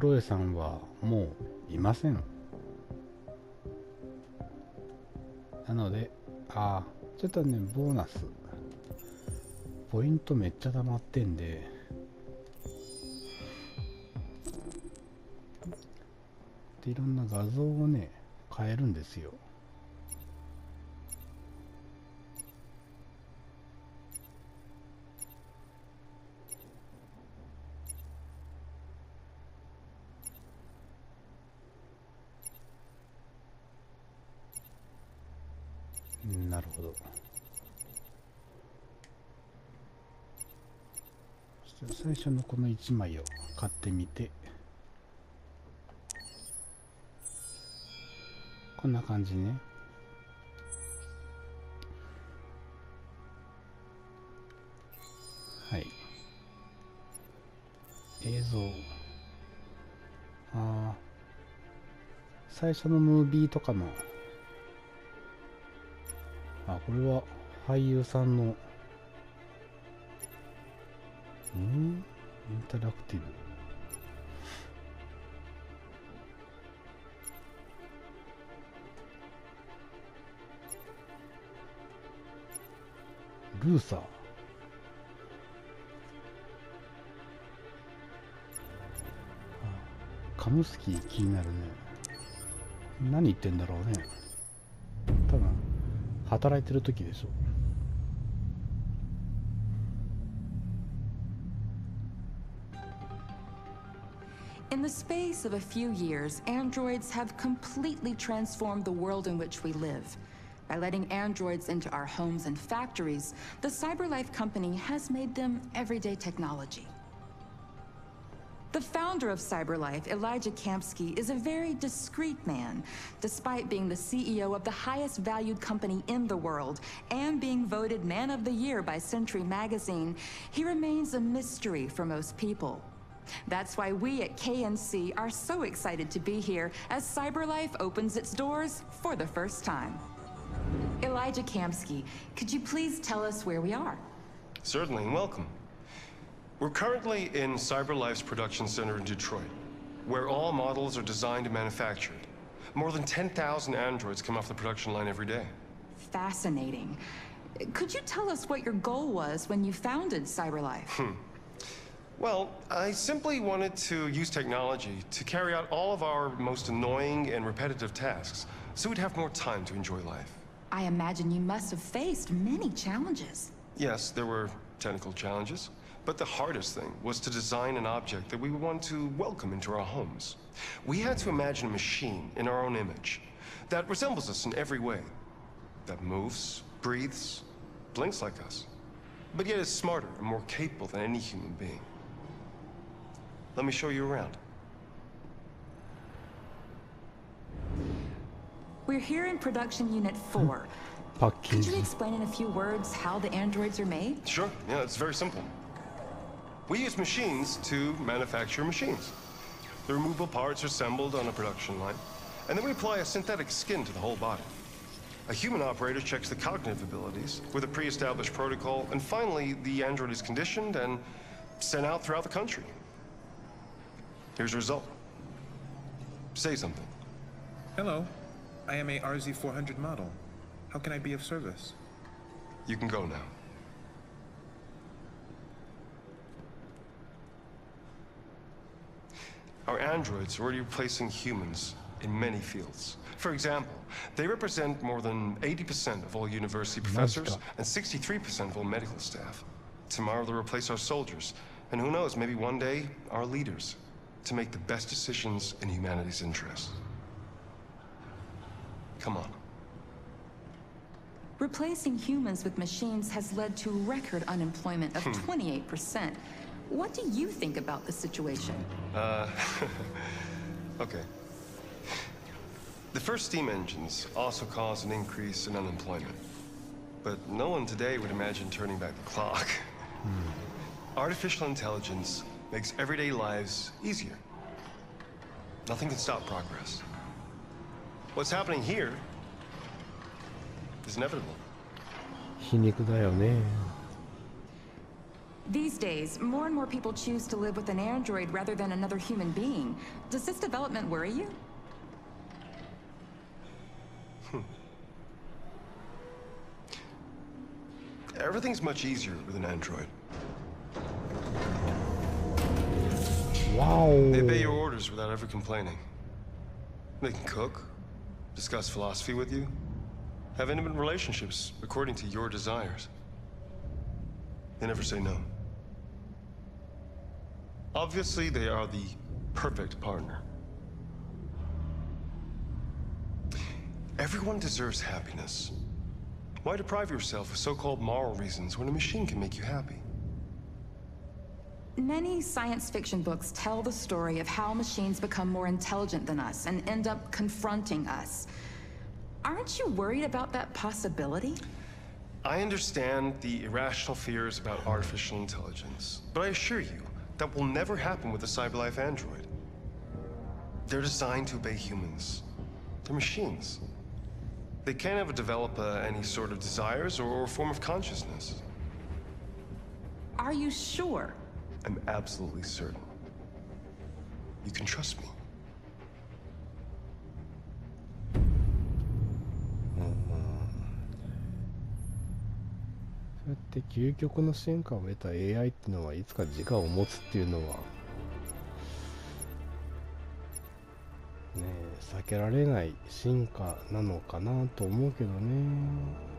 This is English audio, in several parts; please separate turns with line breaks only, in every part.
クロエさんはもういません。なので、ちょっとね、ボーナスポイントめっちゃ溜まってんで、いろんな画像をね変えるんですよ。なるほど。そして最初のこの1枚を買ってみて、こんな感じね。はい。映像。最初のムービーとかの、これは俳優さんの、インタラクティブ。ルーサー。カムスキー気になるね。何言ってんだろうね。多分働いてる時でしょ。
In the space of a few years, androids have completely transformed the world in which we live. By letting androids into our homes and factories, the CyberLife company has made them everyday technology. The founder of CyberLife, Elijah Kamsky, is a very discreet man. Despite being the CEO of the highest valued company in the world and being voted Man of the Year by Century Magazine, he remains a mystery for most people. That's why we at KNC are so excited to be here as CyberLife opens its doors for the first time. Elijah Kamsky, could you please tell us where we are?
Certainly, and welcome. We're currently in CyberLife's production center in Detroit, where all models are designed and manufactured. More than 10,000 androids come off the production line every day.
Fascinating. Could you tell us what your goal was when you founded CyberLife?
Well, I simply wanted to use technology to carry out all of our most annoying and repetitive tasks, so we'd have more time to enjoy life.
I imagine you must have faced many challenges.
Yes, there were technical challenges, but the hardest thing was to design an object that we would want to welcome into our homes. We had to imagine a machine in our own image that resembles us in every way, that moves, breathes, blinks like us, but yet is smarter and more capable than any human being. Let me show you around.
We're here in production unit 4. Could you explain in a few words how the androids are made?
Sure, yeah, it's very simple. We use machines to manufacture machines. The removable parts are assembled on a production line, and then we apply a synthetic skin to the whole body. A human operator checks the cognitive abilities with a pre-established protocol, and finally, the android is conditioned and sent out throughout the country. Here's the result. Say something.
Hello. I am a RZ400 model. How can I be of service?
You can go now. Our androids are already replacing humans in many fields. For example, they represent more than 80% of all university professors and 63% of all medical staff. Tomorrow they'll replace our soldiers, and who knows, maybe one day, our leaders, to make the best decisions in humanity's interest. Come on.
Replacing humans with machines has led to record unemployment of 28%. What do you think about the situation?
Okay. The first steam engines also caused an increase in unemployment. But no one today would imagine turning back the clock. Artificial intelligence makes everyday lives easier. Nothing can stop progress. What's happening here is inevitable.
皮肉だよね。
These days, more and more people choose to live with an android rather than another human being. Does this development worry you?
Everything's much easier with an android.
Wow.
They obey your orders without ever complaining. They can cook, discuss philosophy with you, have intimate relationships according to your desires. They never say no. Obviously, they are the perfect partner. Everyone deserves happiness. Why deprive yourself of so-called moral reasons when a machine can make you happy?
Many science fiction books tell the story of how machines become more intelligent than us and end up confronting us. Aren't you worried about that possibility?
I understand the irrational fears about artificial intelligence, but I assure you, that will never happen with a CyberLife android. They're designed to obey humans. They're machines. They can't ever develop any sort of desires or form of consciousness.
Are you sure?
I'm absolutely certain. You can trust me.
そうやって究極の進化を得た AI っていうのはいつか自我を持つっていうのはねえ避けられない進化なのかなと思うけどね。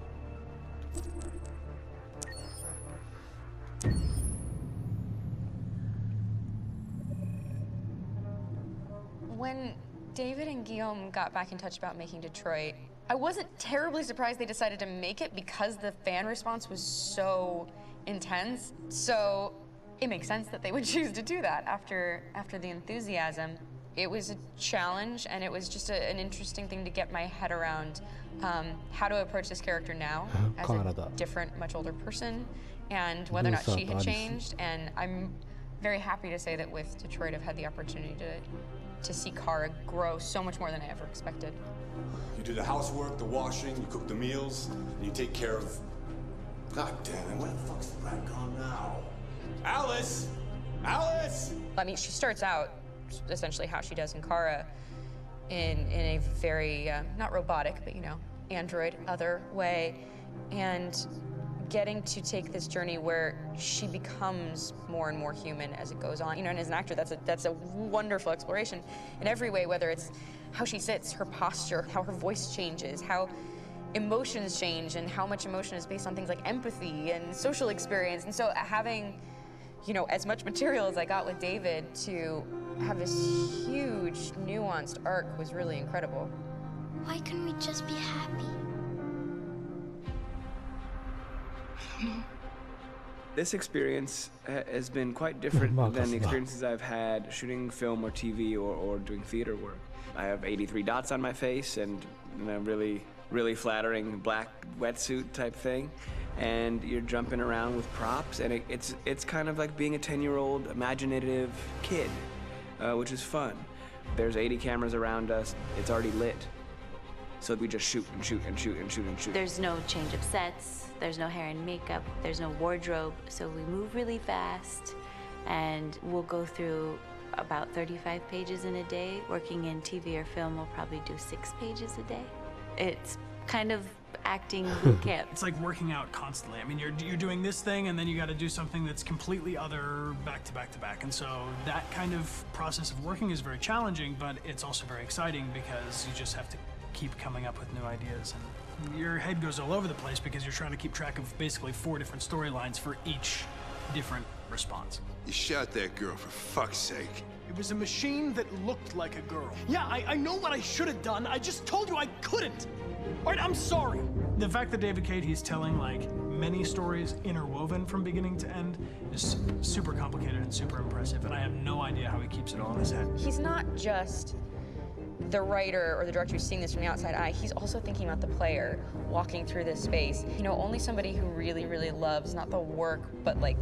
When David and Guillaume got back in touch about making Detroit, I wasn't terribly surprised they decided to make it because the fan response was so intense. So it makes sense that they would choose to do that after the enthusiasm. It was a challenge, and it was just an interesting thing to get my head around how to approach this character now as a different, much older person, and whether or not she had changed. And I'm very happy to say that with Detroit, I've had the opportunity to see Kara grow so much more than I ever expected.
You do the housework, the washing, you cook the meals, and you take care of... God damn it, where the fuck's the rat gone now? Alice! Alice!
I mean, she starts out essentially how she does in Kara in a very, not robotic, but, you know, android, other way, and getting to take this journey where she becomes more and more human as it goes on. You know, and as an actor, that's a wonderful exploration in every way, whether it's how she sits, her posture, how her voice changes, how emotions change, and how much emotion is based on things like empathy and social experience. And so having, you know, as much material as I got with David to have this huge, nuanced arc was really incredible.
Why couldn't we just be happy?
This experience has been quite different than the experiences I've had shooting film or TV or doing theater work. I have 83 dots on my face and a really, really flattering black wetsuit type thing. And you're jumping around with props, and it's kind of like being a 10-year-old imaginative kid, which is fun. There's 80 cameras around us. It's already lit. So we just shoot and shoot and shoot and shoot and shoot.
There's no change of sets, there's no hair and makeup, there's no wardrobe, so we move really fast, and we'll go through about 35 pages in a day. Working in TV or film, we'll probably do 6 pages a day. It's kind of acting boot camp.
It's like working out constantly. I mean, you're doing this thing, and then you got to do something that's completely other back to back to back. And so that kind of process of working is very challenging, but it's also very exciting because you just have to keep coming up with new ideas, and your head goes all over the place because you're trying to keep track of basically 4 different storylines for each different response.
You shot that girl, for fuck's sake.
It was a machine that looked like a girl. Yeah, I know what I should have done. I just told you I couldn't. All right, I'm sorry.
The fact that David Cade, he's telling like many stories interwoven from beginning to end is super complicated and super impressive, and I have no idea how he keeps it all in his head.
He's not just the writer or the director who's seeing this from the outside eye, he's also thinking about the player walking through this space. You know, only somebody who really, really loves not the work, but like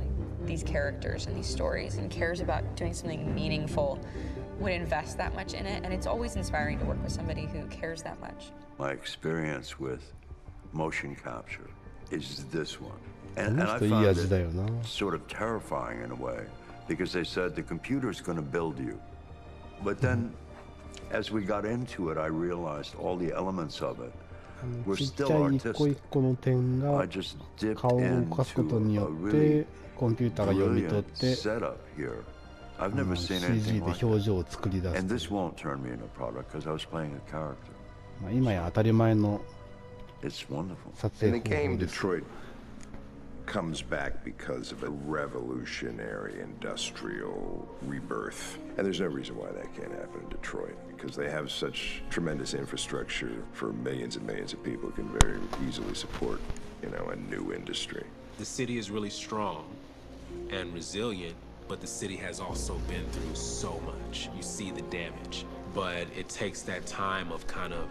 these characters and these stories and cares about doing something meaningful would invest that much in it. And it's always inspiring to work with somebody who cares that much.
My experience with motion capture is this one. And I found it sort of terrifying in a way, because they said the computer's going to build you. But then, as we got into it, I realized all the elements of it were still artistic. I just dipped into a really brilliant setup here. I've never seen anything like that. And this won't turn me into a product because I was playing a character.
今や当たり前の
It's wonderful.
撮影
In the
方
game,
法です。
Detroit comes back because of a revolutionary industrial rebirth. And there's no reason why that can't happen in Detroit, because they have such tremendous infrastructure for millions and millions of people who can very easily support, you know, a new industry.
The city is really strong and resilient, but the city has also been through so much. You see the damage, but it takes that time of kind of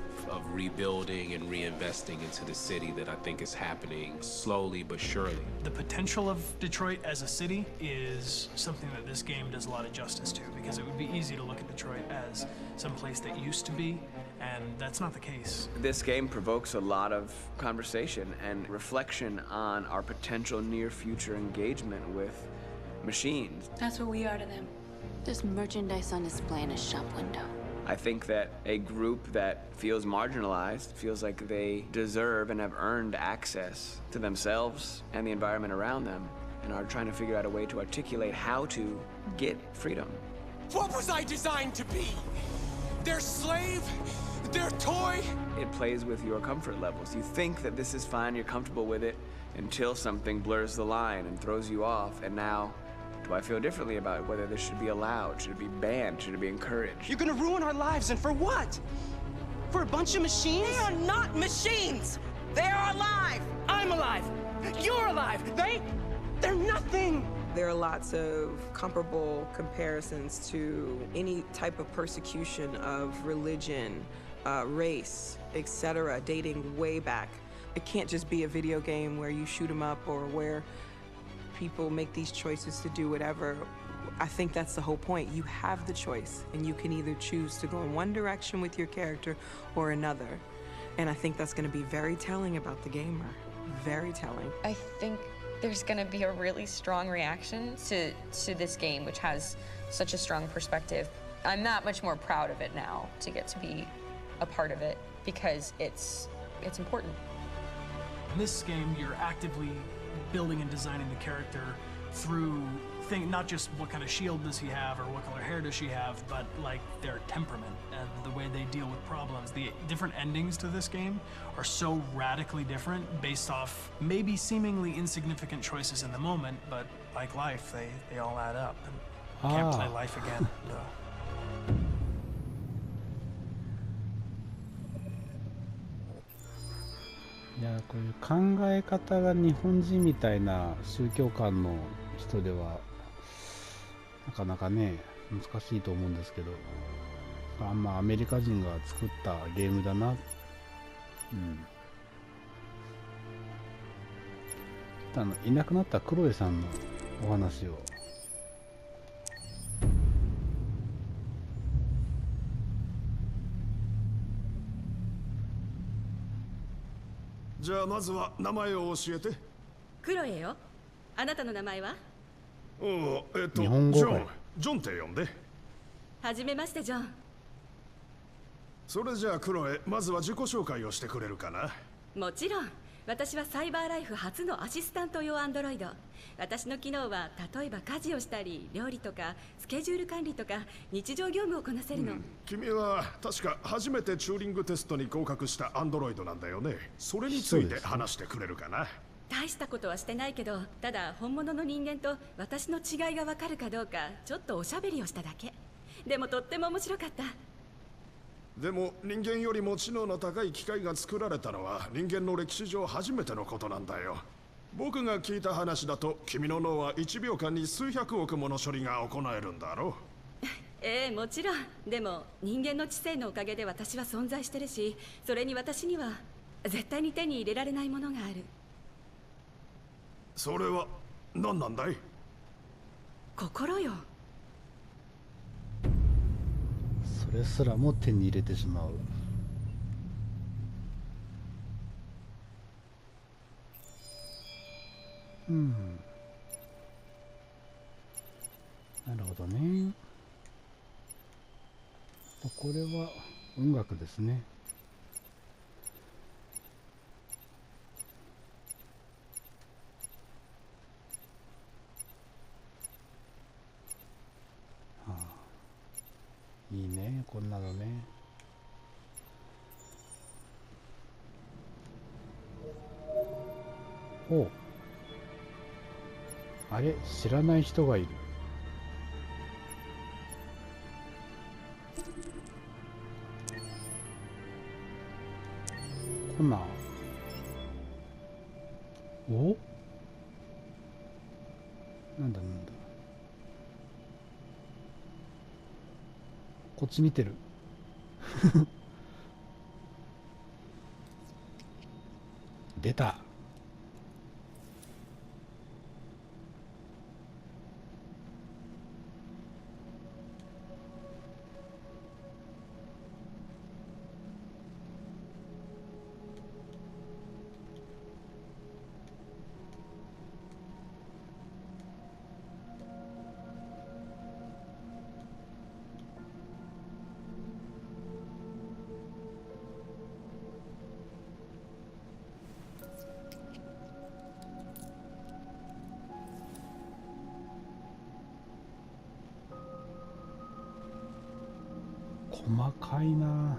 rebuilding and reinvesting into the city that I think is happening slowly but surely.
The potential of Detroit as a city is something that this game does a lot of justice to, because it would be easy to look at Detroit as some place that used to be, and that's not the case.
This game provokes a lot of conversation and reflection on our potential near-future engagement with machines.
That's what we are to them. There's merchandise on display in a shop window.
I think that a group that feels marginalized, feels like they deserve and have earned access to themselves and the environment around them, and are trying to figure out a way to articulate how to get freedom.
What was I designed to be? Their slave? Their toy?
It plays with your comfort levels. You think that this is fine, you're comfortable with it, until something blurs the line and throws you off, and now do I feel differently about whether this should be allowed? Should it be banned? Should it be encouraged?
You're gonna ruin our lives, and for what? For a bunch of machines?
They are not machines! They are alive!
I'm alive! You're alive! They're nothing!
There are lots of comparable comparisons to any type of persecution of religion, race, etc., dating way back. It can't just be a video game where you shoot them up or where people make these choices to do whatever. I think that's the whole point. You have the choice, and you can either choose to go in one direction with your character or another. And I think that's going to be very telling about the gamer. Very telling.
I think there's going to be a really strong reaction to this game, which has such a strong perspective. I'm that much more proud of it now to get to be a part of it, because it's important.
In this game, you're actively building and designing the character through not just what kind of shield does he have or what color hair does she have, but like their temperament and the way they deal with problems. The different endings to this game are so radically different based off maybe seemingly insignificant choices in the moment, but like life, they all add up. And can't play life again.
いや、こういう考え方が日本人みたいな宗教観の人ではなかなかね難しいと思うんですけど、あんまアメリカ人が作ったゲームだな。いなくなったクロエさんのお話を。
じゃあまずは名前を教えて。
クロエよ。あなたの名前は？
ジョンって呼んで。
はじめましてジョン。
それじゃあクロエ、まずは自己紹介をしてくれるかな。
もちろん。私はサイバーライフ初のアシスタント用アンドロイド。私の機能は例えば家事をしたり料理とかスケジュール管理とか日常業務をこなせるの。
君は確か初めてチューリングテストに合格したアンドロイドなんだよね。それについて話してくれるかな。
大したことはしてないけど、ただ本物の人間と私の違いがわかるかどうかちょっとおしゃべりをしただけ。でもとっても面白かった。
でも人間よりも知能の高い機械が作られたのは人間の歴史上初めてのことなんだよ。僕が聞いた話だと君の脳は1秒間に数百億もの処理が行えるんだろう。
ええ、もちろん。でも人間の知性のおかげで私は存在してるし、それに私には絶対に手に入れられないものがある。
それは何なんだい？
心よ。
それすらも手に入れてしまう。うん。なるほどね。これは音楽ですね。はあ、いいね、こんなのね。おう。あれ、知らない人がいる。コナー。お？なんだなんだ。こっち見てる。出た。細かいな。あ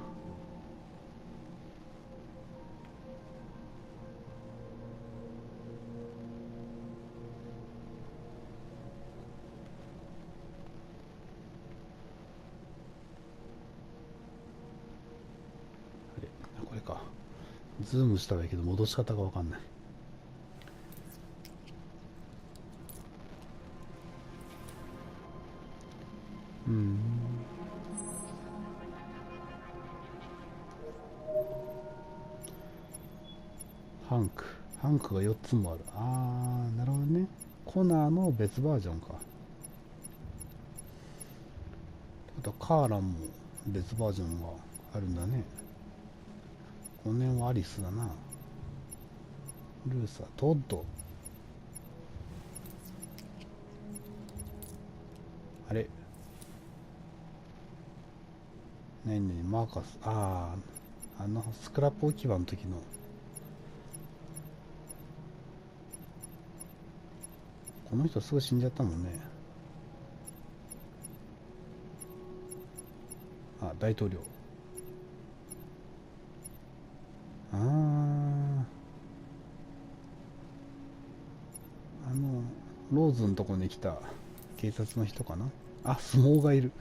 れ、これか。ズームしたらいいけど戻し方がわかんない。ハンクが4つもある。あー、なるほどね。コナーの別バージョンか。あとカーランも別バージョンがあるんだね。この辺はアリスだな。ルーサー、トッド。あれ、マーカス。ああ、スクラップ置き場の時の。この人すぐ死んじゃったもんね。あ、大統領。ああ、ローズのとこに来た警察の人かな。あ、相撲がいる。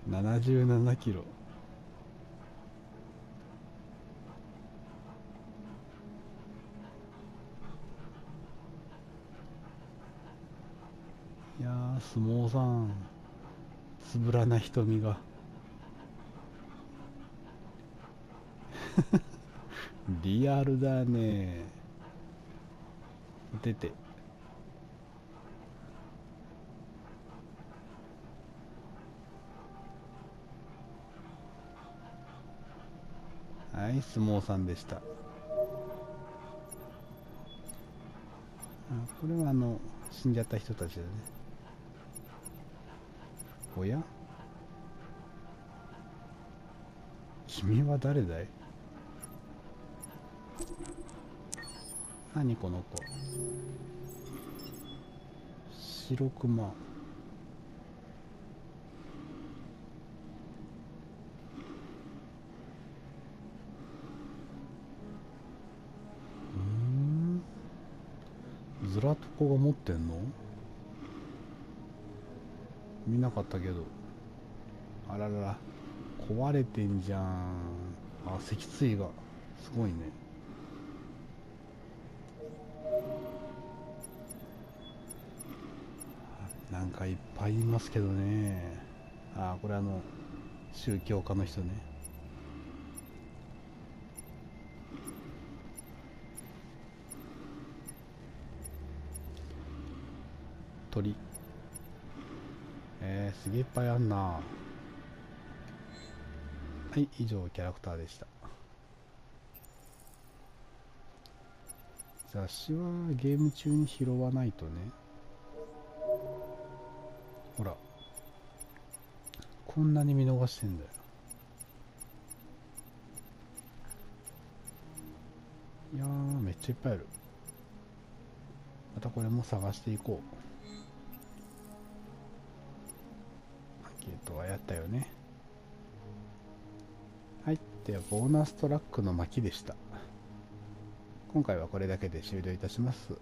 77キロ。いやー、相撲さん、つぶらな瞳が。リアルだね。出て。はい、相撲さんでした。これは死んじゃった人たちだね。おや？君は誰だい？何この子。白熊。ズラトコが持ってんの？見なかったけど。あららら、壊れてんじゃん。あ、脊椎がすごいね。なんかいっぱいいますけどね。あ、これ宗教家の人ね。鳥。すげえいっぱいあんな。はい、以上キャラクターでした。雑誌はゲーム中に拾わないとね。ほら、こんなに見逃してんだよ。いやー、めっちゃいっぱいある。またこれも探していこう。アンケートはやったよね。はい、ではボーナストラックの巻でした。今回はこれだけで終了いたします。